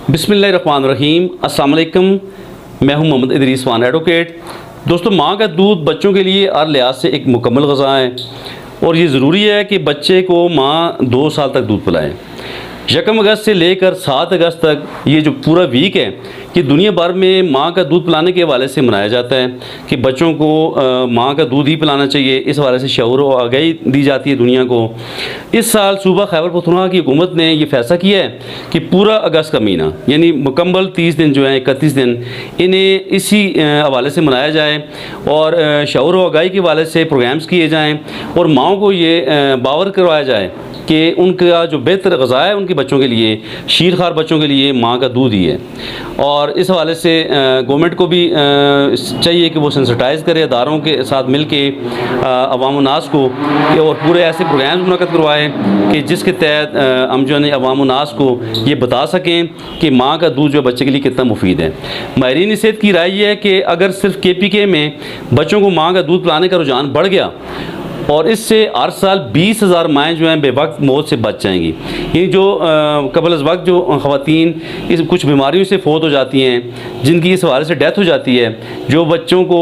बिस्मिल्लाहिर्रहमानिर्रहीम। अस्सलाम वालेकुम। मैं हूं मोहम्मद इदरीस खान एडवोकेट। दोस्तों, माँ का दूध बच्चों के लिए हर लिहाज से एक मुकम्मल ग़िज़ा है और ये ज़रूरी है कि बच्चे को माँ 2 साल तक दूध पिलाए। 1 अगस्त से लेकर 7 अगस्त तक ये जो पूरा वीक है कि दुनिया भर में माँ का दूध पिलाने के हवाले से मनाया जाता है कि बच्चों को माँ का दूध ही पिलाना चाहिए। इस हवाले से शऊर और आगाही दी जाती है दुनिया को। इस साल सूबा खैबर पख्तूनख्वा की हुकूमत ने ये फैसला किया है कि पूरा अगस्त का महीना यानी मुकम्मल 30 दिन जो हैं, 31 दिन, इन्हें इसी हवाले से मनाया जाए और शऊर और आगाही के हवाले से प्रोग्राम्स किए जाएँ और माँओं को ये बावर करवाया जाए कि उनका जो बेहतर ग़िज़ा है उनके बच्चों के लिए, शीरखार बच्चों के लिए माँ का दूध ही है। और इस हवाले से गवर्नमेंट को भी चाहिए कि वो सेंसिटाइज़ करे अदारों के साथ मिल के अवाम नास को और पूरे ऐसे प्रोग्राम्स मुनक़्क़द करवाएँ कि जिसके तहत हम जो है अवाम नास को ये बता सकें कि माँ का दूध जो बच्चे के लिए कितना मुफीद है। माहिरीन सेहत की राय ये है कि अगर सिर्फ KPK में बच्चों को माँ का दूध पिलाने का रुझान बढ़ गया और इससे हर साल 20,000 माएँ जो हैं बेवक्त मौत से बच जाएंगी। ये जो कबल अज़ वक्त जो ख़वातीन इस कुछ बीमारियों से फ़ौत हो जाती हैं, जिनकी इस हवाले से डेथ हो जाती है, जो बच्चों को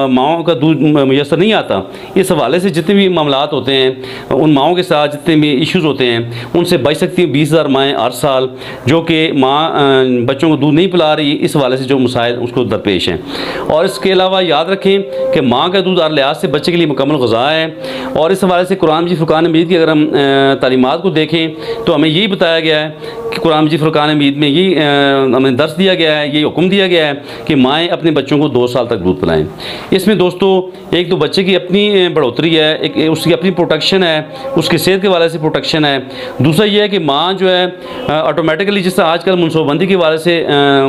माँओं का दूध मुयस्सर नहीं आता, इस हवाले से जितने भी मामलात होते हैं, उन माँओं के साथ जितने भी इश्यूज़ होते हैं, उनसे बच सकती हैं 20,000 माएँ हर साल, जो कि माँ बच्चों को दूध नहीं पिला रही। इस हवाले से जो मसाइल उसको दरपेश हैं। और इसके अलावा याद रखें कि माँ का दूध हर लिहाज से बच्चे के लिए मुकम्मल ग़िज़ा है। और इस हवाले से कुरान मजीद फ़ुरक़ान मजीद की अगर हम तालीमात को देखें तो हमें यही बताया गया है कि कुरान मजीद फ़ुरक़ान मजीद में यही हमें दर्स दिया गया है, यही हुक्म दिया गया है कि माएँ अपने बच्चों को 2 साल तक दूध पिलाएँ। इसमें दोस्तों एक तो बच्चे की अपनी बढ़ोतरी है, एक उसकी अपनी प्रोटेक्शन है, उसकी सेहत के हवाले से प्रोटेक्शन है। दूसरा ये है कि माँ जो है ऑटोमेटिकली, जिस तरह आजकल मनसूबाबंदी के हवाले से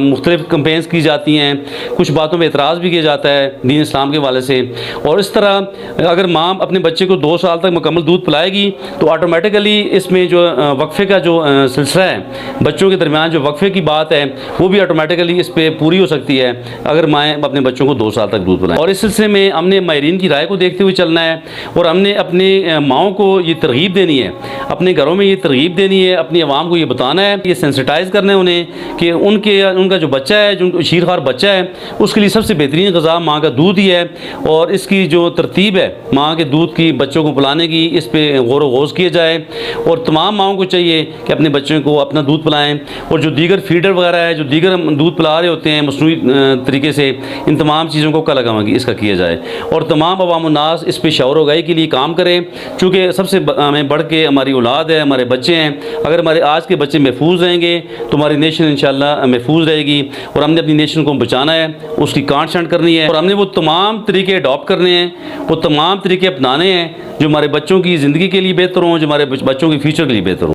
मुख्तलिफ़ कंपेन्स की जाती हैं, कुछ बातों पर एतराज़ भी किया जाता है दीन इस्लाम के हवाले से, और इस तरह अगर माँ अपने बच्चे को 2 साल तक मुकम्मल दूध पिलाएगी तो ऑटोमेटिकली इसमें जो वक्फ़े का जो सिलसिला है, बच्चों के दरमियान जो वक्फ़े की बात है, वो भी ऑटोमेटिकली इस पर पूरी हो सकती है अगर माएँ अपने बच्चों को 2 साल तक दूध पिलाएं। और इस सिलसिले में हमने माहिरीन की राय को देखते हुए चलना है और हमने अपने माओं को ये तरगीब देनी है, अपने घरों में ये तरगीब देनी है, अपनी आवाम को ये बताना है, ये सेंसिटाइज़ करना है उन्हें कि उनका जो बच्चा है, जो शीरखार बच्चा है, उसके लिए सबसे बेहतरीन ग़िज़ा माँ का दूध ही है। और इसकी जो तरतीब है माँ के दूध की बच्चों को पिलाने की, इस पर गौर व गौज़ किया जाए और तमाम माओं को चाहिए कि अपने बच्चों को अपना दूध पिलाएं। और जो दीगर फीडर वगैरह है, जो दीगर हम दूध पिला रहे होते हैं मसनूई तरीके से, इन तमाम चीज़ों को कल लगाएंगे इसका किया जाए और तमाम अवाम नास इस पर शऊर आगाही के लिए काम करें। चूँकि सबसे हमें बढ़ के हमारी औलाद है, हमारे बच्चे हैं। अगर हमारे आज के बच्चे महफूज रहेंगे तो हमारी नेशन इंशाल्लाह महफूज रहेगी। और हमने अपनी नेशन को बचाना है, उसकी काट छांट करनी है और हमने वो तमाम तरीके अडॉप्ट करने हैं, वो तमाम तरीके अपनाने हैं जो हमारे बच्चों की ज़िंदगी के लिए बेहतर हों, जो हमारे बच्चों के फ्यूचर के लिए बेहतर हों।